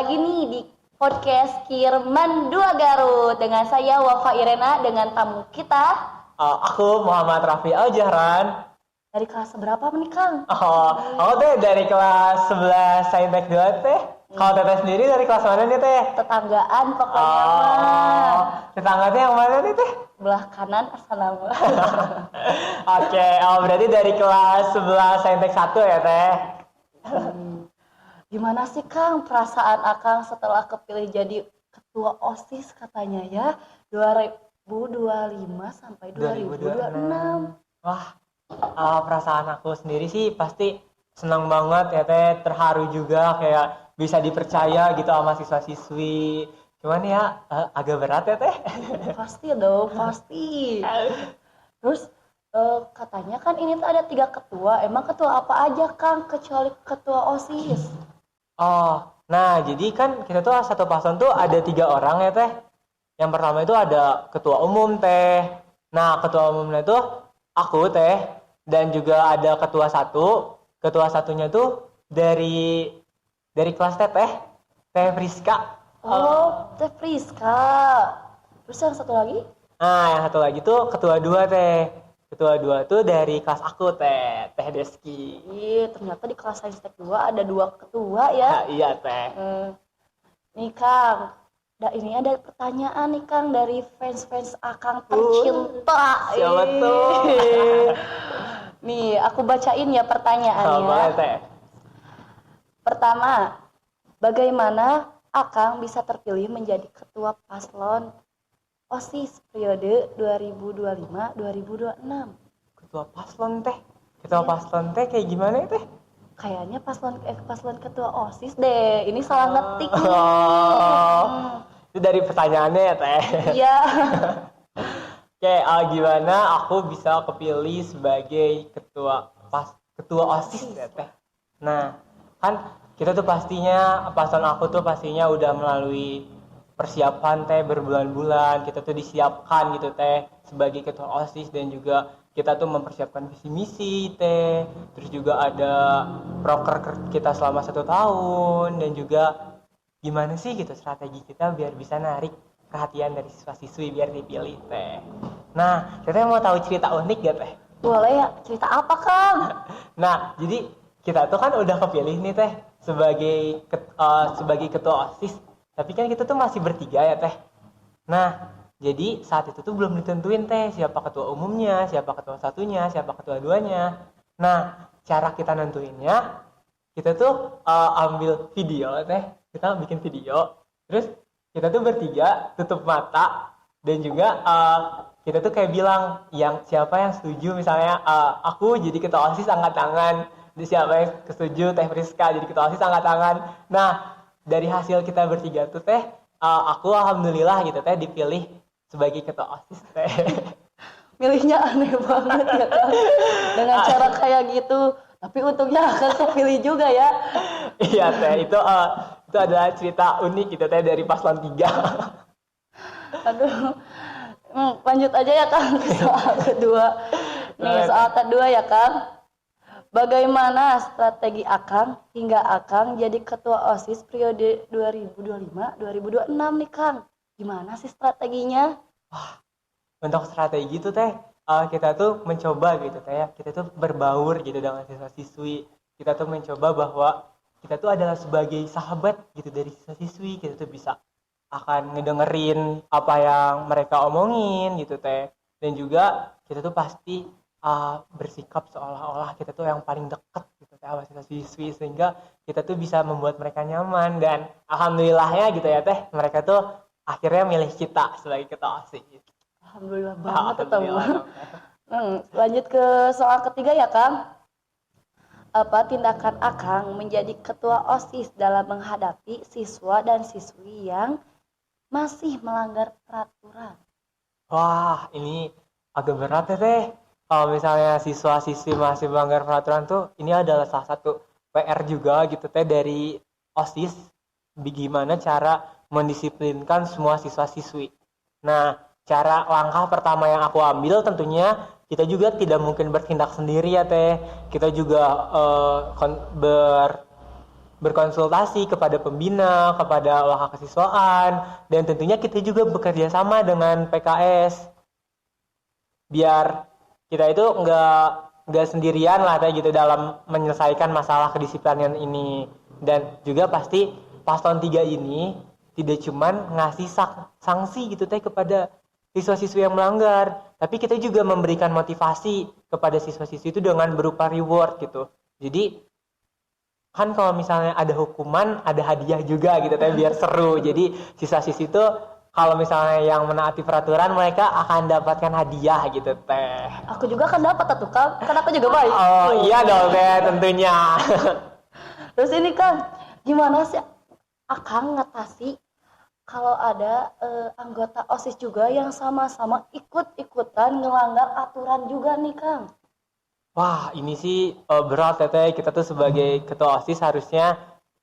lagi nih di podcast Kirman 2 Garut dengan saya Wafa Irena dengan tamu kita Aku Muhammad Rafi Al-Jahran. dari kelas berapa nih Kang? Aku teh dari kelas 11 Saintek 2 teh. Kalau teteh sendiri dari kelas mana nih teh? Tetanggaan pokoknya mah. Tetangga teh yang mana nih teh? Belah kanan assalamualaikum. Oke, berarti dari kelas 11 Saintek 1 ya teh? Gimana sih Kang perasaan Akang setelah kepilih jadi ketua OSIS katanya ya 2025 sampai 2026. Wah, perasaan aku sendiri sih pasti senang banget ya teh, terharu juga kayak bisa dipercaya gitu sama siswa-siswi. Cuman ya agak berat ya teh. Pasti dong, pasti. Terus katanya kan ini tuh ada 3 ketua. Emang ketua apa aja Kang kecuali ketua OSIS? Nah jadi kan kita tuh satu paslon tuh ada 3 orang ya teh. Yang pertama itu ada ketua umum teh. Nah ketua umumnya itu aku teh, dan juga ada ketua satu. Ketua satunya tuh dari kelas teh Friska. Teh Friska. Terus yang satu lagi? Nah yang satu lagi tuh ketua 2 teh. Ketua 2 tuh dari kelas aku teh Deski. Ternyata di kelas Saintek 2 ada 2 ketua ya. Iya teh. Nih Kang, ini ada pertanyaan nih Kang dari fans-fans Akang tercinta. Siapa tuh? Nih, aku bacain ya pertanyaannya. Boleh teh. Pertama, bagaimana Akang bisa terpilih menjadi ketua paslon OSIS periode 2025-2026? Ketua paslon teh. Ketua paslon teh kayak gimana ya teh? Kayaknya paslon ketua OSIS deh. Ini salah ngetik nih. Itu dari pertanyaannya ya teh. Iya. Oke, gimana aku bisa kepilih sebagai ketua OSIS ya teh. Nah, kan kita tuh pastinya paslon aku tuh pastinya udah melalui persiapan teh berbulan-bulan. Kita tuh disiapkan gitu teh sebagai ketua OSIS, dan juga kita tuh mempersiapkan visi misi teh. Terus juga ada proker kita selama 1 tahun, dan juga gimana sih gitu strategi kita biar bisa narik perhatian dari siswa-siswi biar dipilih teh. Nah, kita mau tahu cerita unik gak teh? Boleh ya, cerita apa Kang? Nah, jadi kita tuh kan udah kepilih nih teh sebagai ketua OSIS, tapi kan kita tuh masih bertiga ya teh. Nah, jadi saat itu tuh belum ditentuin teh siapa ketua umumnya, siapa ketua satunya, siapa ketua duanya. Nah, cara kita nentuinnya, kita tuh ambil video teh, kita bikin video, terus kita tuh bertiga tutup mata, dan juga kita tuh kayak bilang siapa yang setuju, misalnya aku jadi ketua OSIS angkat tangan, siapa yang setuju Teh Friska jadi ketua OSIS angkat tangan. Nah, dari hasil kita bertiga tuh teh, aku alhamdulillah gitu teh dipilih sebagai ketua OSIS teh. Milihnya aneh banget ya Kang. Dengan cara kayak gitu. Tapi untungnya akan kepilih juga ya. Iya teh, itu adalah cerita unik gitu teh dari paslon 3. Aduh. Lanjut aja ya Kang ke soal kedua. Nih soal kedua ya Kang. Bagaimana strategi Akang hingga Akang jadi ketua OSIS periode 2025-2026 nih Kang? Gimana sih strateginya? Untuk strategi itu teh, kita tuh mencoba gitu teh ya, kita tuh berbaur gitu dengan siswa-siswi. Kita tuh mencoba bahwa kita tuh adalah sebagai sahabat gitu dari siswa-siswi. Kita tuh bisa akan ngedengerin apa yang mereka omongin gitu teh. Dan juga kita tuh pasti bersikap seolah-olah kita tuh yang paling dekat gitu teh sama siswa-siswi, sehingga kita tuh bisa membuat mereka nyaman. Dan alhamdulillahnya gitu ya teh, mereka tuh akhirnya milih kita sebagai ketua OSIS. Alhamdulillah banget teman. Lanjut ke soal ketiga ya Kang. Apa tindakan Akang menjadi ketua OSIS dalam menghadapi siswa dan siswi yang masih melanggar peraturan? Wah, ini agak berat ya teh. Kalau misalnya siswa-siswi masih melanggar peraturan tuh, ini adalah salah satu PR juga gitu teh dari OSIS. Bagaimana cara mendisiplinkan semua siswa-siswi. Nah, langkah pertama yang aku ambil tentunya kita juga tidak mungkin bertindak sendiri ya teh. Kita juga berkonsultasi kepada pembina, kepada wakil kesiswaan, dan tentunya kita juga bekerja sama dengan PKS biar kita itu nggak sendirian lah kayak gitu dalam menyelesaikan masalah kedisiplinan ini. Dan juga pasti paslon 3 ini tidak cuman ngasih sanksi gitu teh kepada siswa-siswi yang melanggar, tapi kita juga memberikan motivasi kepada siswa-siswi itu dengan berupa reward gitu. Jadi kan kalau misalnya ada hukuman, ada hadiah juga gitu teh biar seru. Jadi siswa-siswi itu kalau misalnya yang menaati peraturan mereka akan dapatkan hadiah gitu teh. Aku juga kan dapat tuh Kang, kan aku juga baik. Oh iya dong teh tentunya. Terus ini kan gimana sih Akang ngatasi kalau ada anggota OSIS juga yang sama-sama ikut-ikutan ngelanggar aturan juga nih Kang. Wah ini sih berat ya teh, kita tuh sebagai ketua OSIS harusnya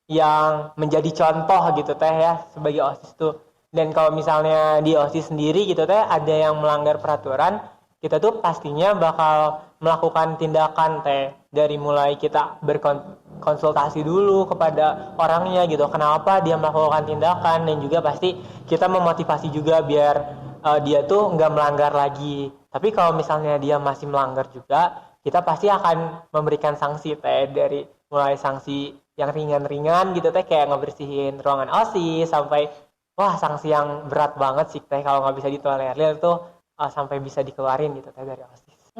yang menjadi contoh gitu teh ya sebagai OSIS tuh. Dan kalau misalnya di OSIS sendiri gitu teh ada yang melanggar peraturan, kita tuh pastinya bakal melakukan tindakan teh, dari mulai kita berkonsultasi dulu kepada orangnya gitu kenapa dia melakukan tindakan, dan juga pasti kita memotivasi juga biar dia tuh nggak melanggar lagi. Tapi kalau misalnya dia masih melanggar juga, kita pasti akan memberikan sanksi teh, dari mulai sanksi yang ringan-ringan gitu teh kayak ngebersihin ruangan OSIS, sampai wah sanksi yang berat banget sih teh kalau nggak bisa ditolerir tuh sampai bisa dikeluarin gitu teh dari OSIS.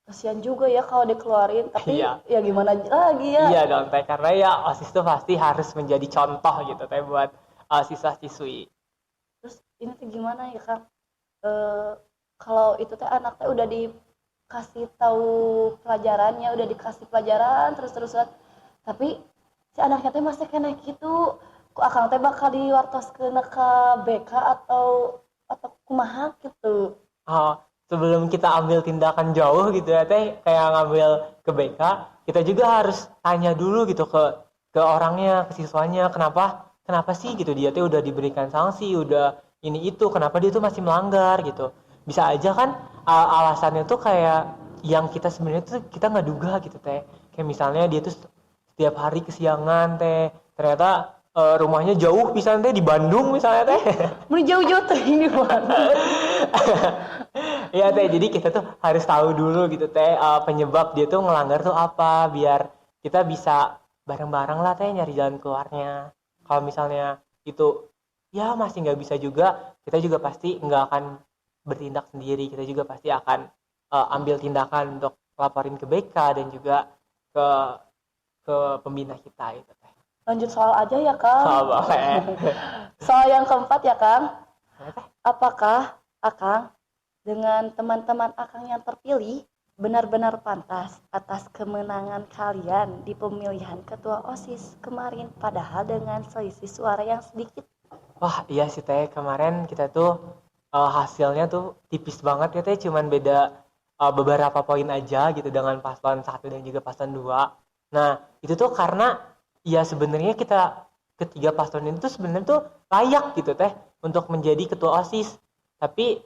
Kasihan juga ya kalau dikeluarin, tapi Iya. ya gimana lagi ya. Iya dong teh, karena ya OSIS tuh pasti harus menjadi contoh gitu teh buat siswa-siswi. Terus ini tuh gimana ya Kang? Kalau itu teh anak teh udah dikasih tahu pelajarannya, udah dikasih pelajaran terus-terusan, tapi si anaknya teh masih kena gitu. Kok Akang teh bakal diwartoskeun ke BK atau kumaha gitu. Sebelum kita ambil tindakan jauh gitu ya teh, kayak ngambil ke BK, kita juga harus tanya dulu gitu ke orangnya, ke siswanya, kenapa sih gitu dia tuh udah diberikan sanksi, udah ini itu, kenapa dia tuh masih melanggar gitu. Bisa aja kan alasannya tuh kayak yang kita sebenarnya tuh kita nggak duga gitu teh. Kayak misalnya dia tuh setiap hari kesiangan teh, ternyata rumahnya jauh misalnya teh di Bandung misalnya teh. Mau jauh-jauh teh ini mana? Iya teh, jadi kita tuh harus tahu dulu gitu teh penyebab dia tuh ngelanggar tuh apa, biar kita bisa bareng-bareng lah teh nyari jalan keluarnya. Kalau misalnya itu ya masih nggak bisa juga, kita juga pasti nggak akan bertindak sendiri, kita juga pasti akan ambil tindakan untuk laporin ke BK dan juga ke pembina kita gitu teh. Lanjut soal aja ya Kang. Oh, boleh. Soal yang keempat ya Kang. Apakah Akang dengan teman-teman Akang yang terpilih benar-benar pantas atas kemenangan kalian di pemilihan ketua OSIS kemarin, padahal dengan selisih suara yang sedikit? Wah iya sih teh, kemarin kita tuh hasilnya tuh tipis banget ya teh, cuman beda beberapa poin aja gitu dengan paslon 1 dan juga paslon 2. Nah itu tuh karena ya sebenarnya kita ketiga paslon itu sebenarnya tuh layak gitu teh untuk menjadi ketua OSIS. Tapi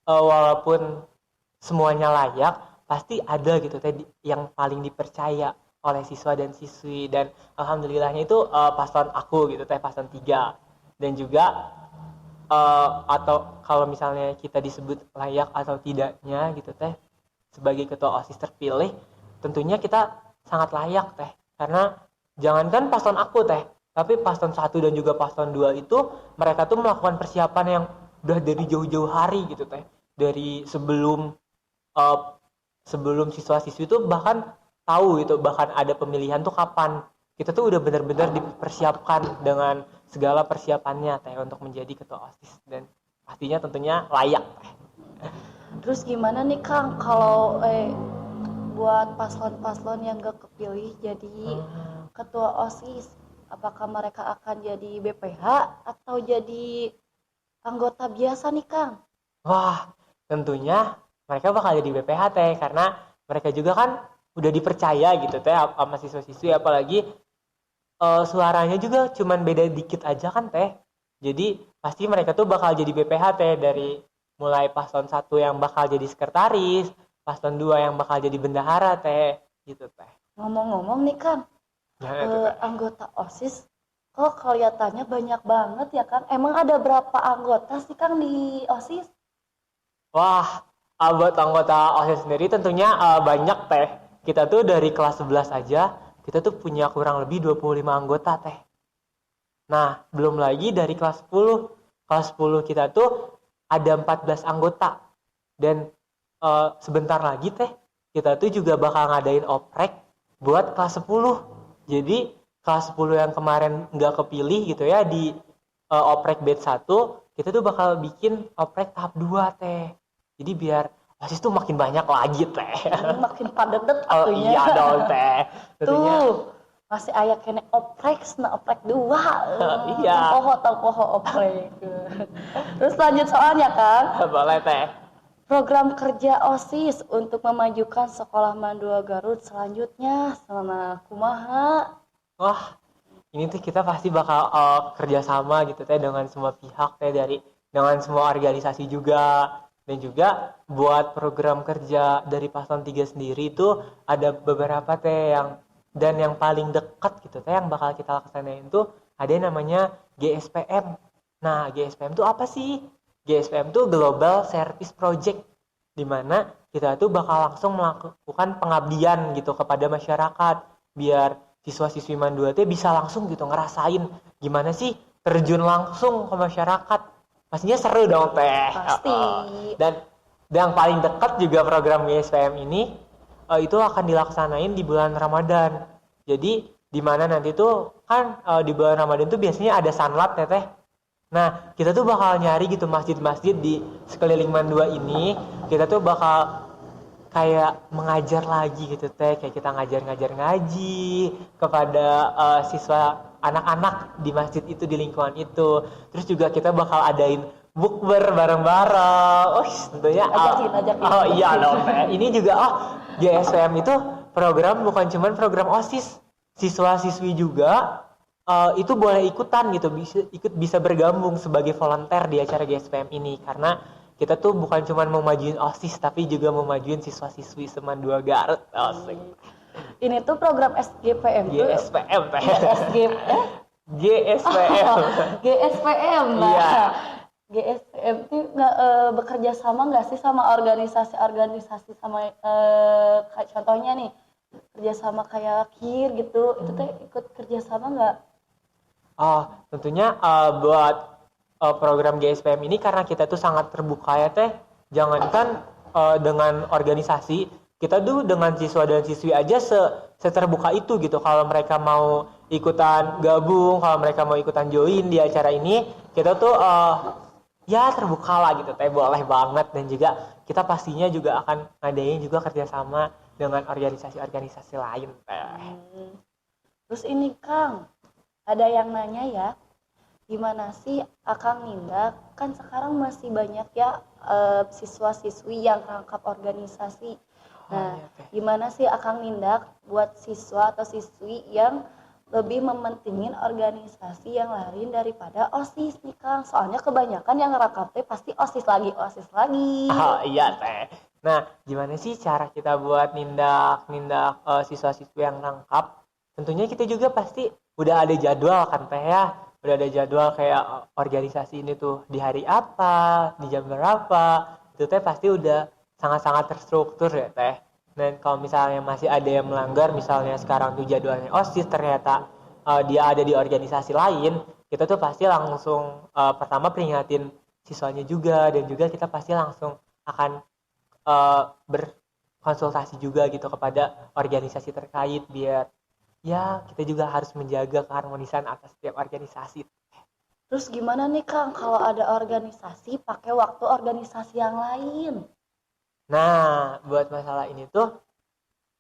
walaupun semuanya layak, pasti ada gitu teh yang paling dipercaya oleh siswa dan siswi, dan alhamdulillahnya itu paslon aku gitu teh, paslon 3. Dan juga atau kalau misalnya kita disebut layak atau tidaknya gitu teh sebagai ketua OSIS terpilih, tentunya kita sangat layak teh, karena jangankan paslon aku teh, tapi paslon 1 dan juga paslon 2 itu mereka tuh melakukan persiapan yang udah dari jauh-jauh hari gitu teh, dari sebelum siswa-siswi itu bahkan tahu gitu, bahkan ada pemilihan tuh kapan, kita tuh udah benar-benar dipersiapkan dengan segala persiapannya teh untuk menjadi ketua OSIS, dan pastinya tentunya layak teh. Terus gimana nih Kang kalau buat paslon-paslon yang gak kepilih jadi ketua OSIS, apakah mereka akan jadi BPH atau jadi anggota biasa nih Kang? Wah, tentunya mereka bakal jadi BPH teh, karena mereka juga kan udah dipercaya gitu teh sama siswa-siswi, apalagi suaranya juga cuman beda dikit aja kan teh. Jadi pasti mereka tuh bakal jadi BPH teh, dari mulai paslon 1 yang bakal jadi sekretaris, paslon 2 yang bakal jadi bendahara teh, gitu teh. Ngomong-ngomong nih Kang, Gimana tuh Teh? Anggota OSIS kok kelihatannya banyak banget ya Kang. Emang ada berapa anggota sih Kang di OSIS? Wah, buat anggota OSIS sendiri tentunya banyak Teh. Kita tuh dari kelas 11 aja, kita tuh punya kurang lebih 25 anggota Teh. Nah, belum lagi dari kelas 10. Kelas 10 kita tuh ada 14 anggota. Dan sebentar lagi Teh, kita tuh juga bakal ngadain oprek buat kelas 10. Jadi, kelas 10 yang kemarin nggak kepilih gitu ya di oprek batch 1, kita tuh bakal bikin oprek tahap 2 Teh. Jadi biar OSIS tuh makin banyak lagi Teh. Makin padet Oh atunya. iya dong Teh. Tentunya. Tuh, masih aya kene oprek, oprek 2. Iya. Poho oprek. Terus lanjut soalnya Kang. Boleh Teh. Program kerja OSIS untuk memajukan Sekolah Mandua Garut selanjutnya sama kumaha. Wah, ini tuh kita pasti bakal kerjasama gitu Teh dengan semua pihak Teh dengan semua organisasi juga. Dan juga buat program kerja dari paslon 3 sendiri itu ada beberapa Teh yang paling dekat gitu Teh yang bakal kita laksanain tuh ada yang namanya GSPM. Nah, GSPM tuh apa sih? GSPM tuh Global Service Project, di mana kita tuh bakal langsung melakukan pengabdian gitu kepada masyarakat biar siswa-siswi Mandua tuh bisa langsung gitu ngerasain gimana sih terjun langsung ke masyarakat. Pastinya seru dong Teh. Pasti. Dan yang paling dekat juga program GSPM ini itu akan dilaksanain di bulan Ramadan. Jadi di mana nanti tuh kan di bulan Ramadan tuh biasanya ada sanlat ya Teh. Nah, kita tuh bakal nyari gitu masjid-masjid di sekeliling Mandua ini. Kita tuh bakal kayak mengajar lagi gitu Teh. Kayak kita ngajar-ngajar ngaji kepada siswa anak-anak di masjid itu, di lingkungan itu. Terus juga kita bakal adain bukber bareng-bareng. Oh, tentunya Ajakin. Oh iya dong Teh. Ini juga GSPM itu program bukan cuman program OSIS. Siswa-siswi juga itu boleh ikutan gitu, bisa bergabung sebagai volunteer di acara GSPM ini karena kita tuh bukan cuma mau majuin OSIS tapi juga mau majuin siswa-siswi Semandua Garut. Asik. Ini tuh program SGPM tuh. GSPM Teh. GSPM. GSPM. Nah. Iya. GSPM itu bekerja sama nggak sih sama organisasi-organisasi sama kayak contohnya nih kerjasama kayak KIR gitu, itu teh ikut kerjasama nggak? Tentunya buat program GSPM ini karena kita tuh sangat terbuka ya Teh. Jangankan dengan organisasi, kita tuh dengan siswa dan siswi aja seterbuka itu gitu. Kalau mereka mau ikutan gabung, kalau mereka mau ikutan join di acara ini, kita tuh ya terbuka lah gitu Teh, boleh banget. Dan juga kita pastinya juga akan ngadain juga kerjasama dengan organisasi-organisasi lain Teh. Terus ini Kang, ada yang nanya ya, gimana sih Akang Ninda, kan sekarang masih banyak ya siswa-siswi yang rangkap organisasi. Nah, iya, Teh. gimana sih Akang Ninda buat siswa atau siswi yang lebih mementingin organisasi yang lain daripada OSIS nih Kang? Soalnya kebanyakan yang ngerangkap teh pasti OSIS lagi. Iya Teh. Nah, gimana sih cara kita buat nindak siswa-siswi yang rangkap? Tentunya kita juga pasti udah ada jadwal kan Teh ya. Udah ada jadwal kayak organisasi ini tuh di hari apa, di jam berapa. Itu Teh pasti udah sangat-sangat terstruktur ya Teh. Dan kalau misalnya masih ada yang melanggar, misalnya sekarang tuh jadwalnya OSIS ternyata dia ada di organisasi lain, kita tuh pasti langsung pertama peringatin siswanya juga, dan juga kita pasti langsung akan berkonsultasi juga gitu kepada organisasi terkait biar ya kita juga harus menjaga keharmonisan atas setiap organisasi. Terus gimana nih Kang kalau ada organisasi pakai waktu organisasi yang lain? Nah, buat masalah ini tuh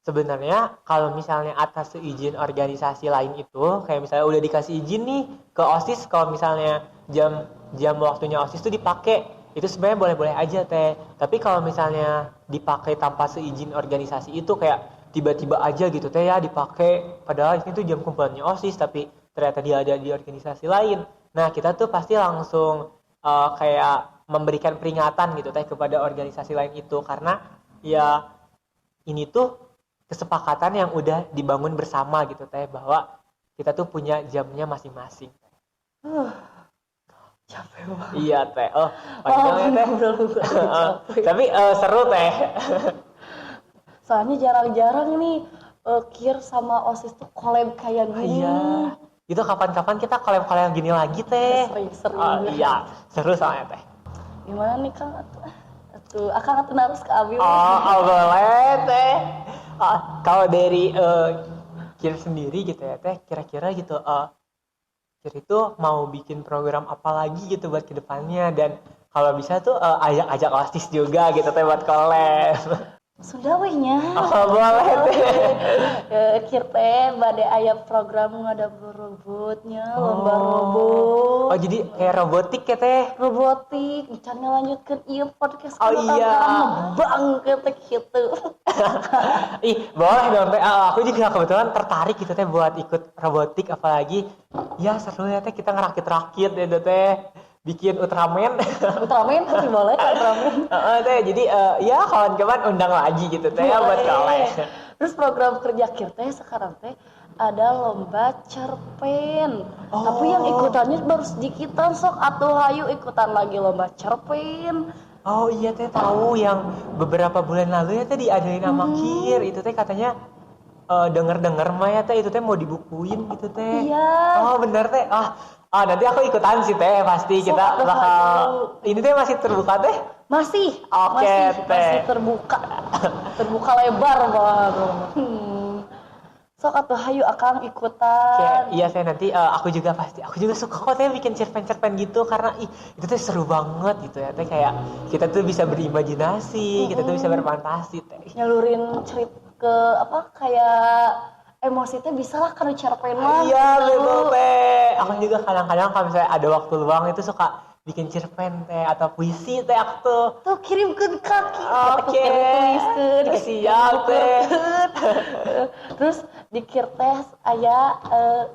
sebenarnya kalau misalnya atas seizin organisasi lain itu, kayak misalnya udah dikasih izin nih ke OSIS, kalau misalnya jam waktunya OSIS tuh dipakai, itu sebenarnya boleh-boleh aja Teh. Tapi kalau misalnya dipakai tanpa seizin organisasi itu kayak tiba-tiba aja gitu Teh ya dipakai, padahal ini tuh jam kumpulannya OSIS tapi ternyata dia ada di organisasi lain. Nah, kita tuh pasti langsung kayak memberikan peringatan gitu Teh kepada organisasi lain itu, karena ya ini tuh kesepakatan yang udah dibangun bersama gitu teh, bahwa kita tuh punya jamnya masing-masing. Capek banget. Iya teh. Oh, panjang ya teh. Capek. Tapi seru teh. Soalnya jarang-jarang nih Kir sama OSIS tuh collab kayak gini. Iya. Itu kapan-kapan kita collab-collab gini lagi teh. Sering-sering. Iya, seru soalnya teh. Gimana nih Kang? Atuh, Akang atuh harus ke Abi. Boleh teh. Kalau dari Kir sendiri gitu ya teh, kira-kira gitu Kir itu mau bikin program apa lagi gitu buat kedepannya, dan kalau bisa tuh ajak OSIS juga gitu teh buat collab. Sudah wehnya. Boleh teh. Kir teh bade aya program ngadapur robotnya, lomba robot. Oh, jadi kayak robotik ya teh. Robotik, can ngalanjutkeun ieu podcast Iya. Bang teh kitu. Ih, boleh dong teh. Aku juga kebetulan tertarik gitu teh buat ikut robotik, apalagi ya seru ya teh kita ngerakit-rakit ya teh. Bikin Ultraman. Ultraman pasti boleh kan Ultraman. Teh, jadi ya kawan-kawan undang lagi gitu teh ya buat collab. Terus program kerja Kir teh sekarang teh ada lomba cerpen. Tapi yang ikutannya baru sedikitan, sok atuh hayu ikutan lagi lomba cerpen. Oh iya teh, tahu yang beberapa bulan lalu ya teh diadain sama Kir, itu teh katanya denger mah ya teh itu teh mau dibukuin gitu teh. Iya. Oh bener teh. Nanti aku ikutan sih teh, pasti Sok kita atuh bakal. hayu. Ini teh masih terbuka teh? Masih. Oke, masih teh. terbuka. Terbuka lebar baru. Sok atuh hayu Akang ikutan. Iya saya nanti aku juga suka kok teh bikin cerpen-cerpen gitu, karena itu tuh seru banget gitu ya teh, kayak kita tuh bisa berimajinasi, kita tuh bisa berfantasi teh. Nyalurin cerita ke kayak emosi teh bisa lah karena cerpen mah. Iya gitu. betul teh. Aku juga kadang-kadang kalau misalnya ada waktu luang itu suka bikin cerpen teh atau puisi teh aku tuh. Tuh kirimkeun kaki. Oke. Tuliskeun. Siap teh. Terus di Kirtes aya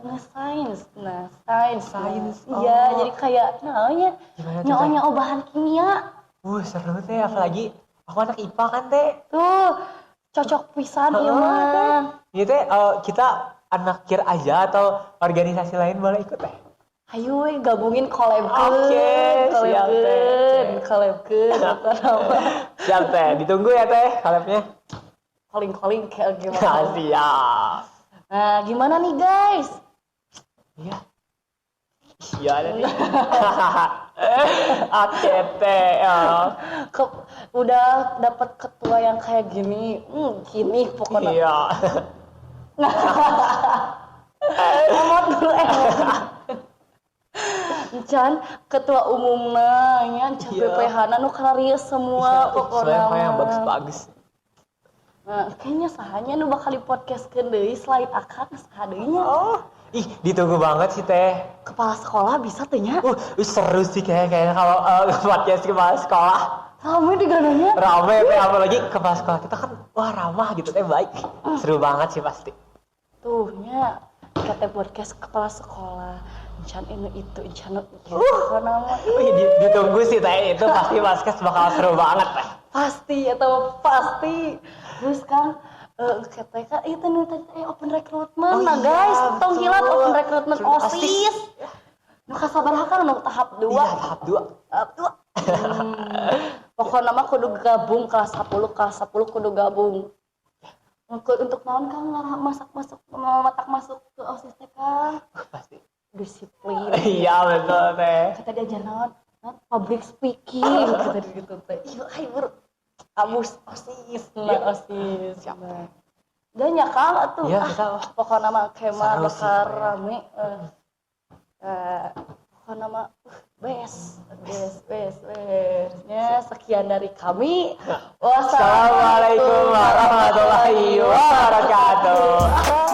nge-sains. Nah, sains. Iya, jadi kayak namanya Gimana tuh, nyaonya bahan kimia. Seru teh, apalagi aku anak IPA kan teh. Tuh, cocok pisan ieu mah. Ini teh kita anak Kir aja atau organisasi lain boleh ikut teh? Ayo we gabungin collab-keun. Oke, siap teh. Collab-keun apa nama. Siap teh, ditunggu ya teh collabnya. Calling kayak gimana. Siap. Nah, gimana nih guys? Iya. Iya ada nih. Oke teh. Udah dapat ketua yang kayak gini, gini pokoknya. Iya. Emot dulu Can ketua umumna nya Can PPH-na nu kararieu semua pokoknya. Yang bagus-bagus. Nah, kayaknya sahanya nu bakal di podcastkeun deui selain Akang saha deui nya. Ditunggu banget sih teh. Kepala sekolah bisa teh nya. Seru sih kayaknya kalau podcast kepala sekolah. Rame digananya. Rame teh, apalagi kepala sekolah kita kan ramah gitu teh, baik. Seru banget sih pasti. Tuh nya kata podcast kepala sekolah. Can ini itu, can itu. Pokoknya Ditunggu sih teh, itu pasti podcast bakal seru banget teh. Pasti. Terus kan kata itu nih tadi open recruitment. Nah Iya, guys, tong betul. hilang open recruitment OSIS. OSIS. Nu kasabarha kan nu tahap 2. Iya, tahap 2. Pokoknya mah kudu gabung kelas 10 kudu gabung. Untuk naon Kang matak masuk ke OSIS teh Kang? Pasti. Disiplin. Iya betul teh. Kata dia jangan public speaking kata dia gitu teh. Ayo abus OSIS nah OSIS. Siap. Dan ya Kang atuh. Iya, kita pokoknya mah kemah seru sih, bakal Teh. rame. Pokoknya mah best. Ya, sekian dari kami. Assalamualaikum warahmatullahi wabarakatuh.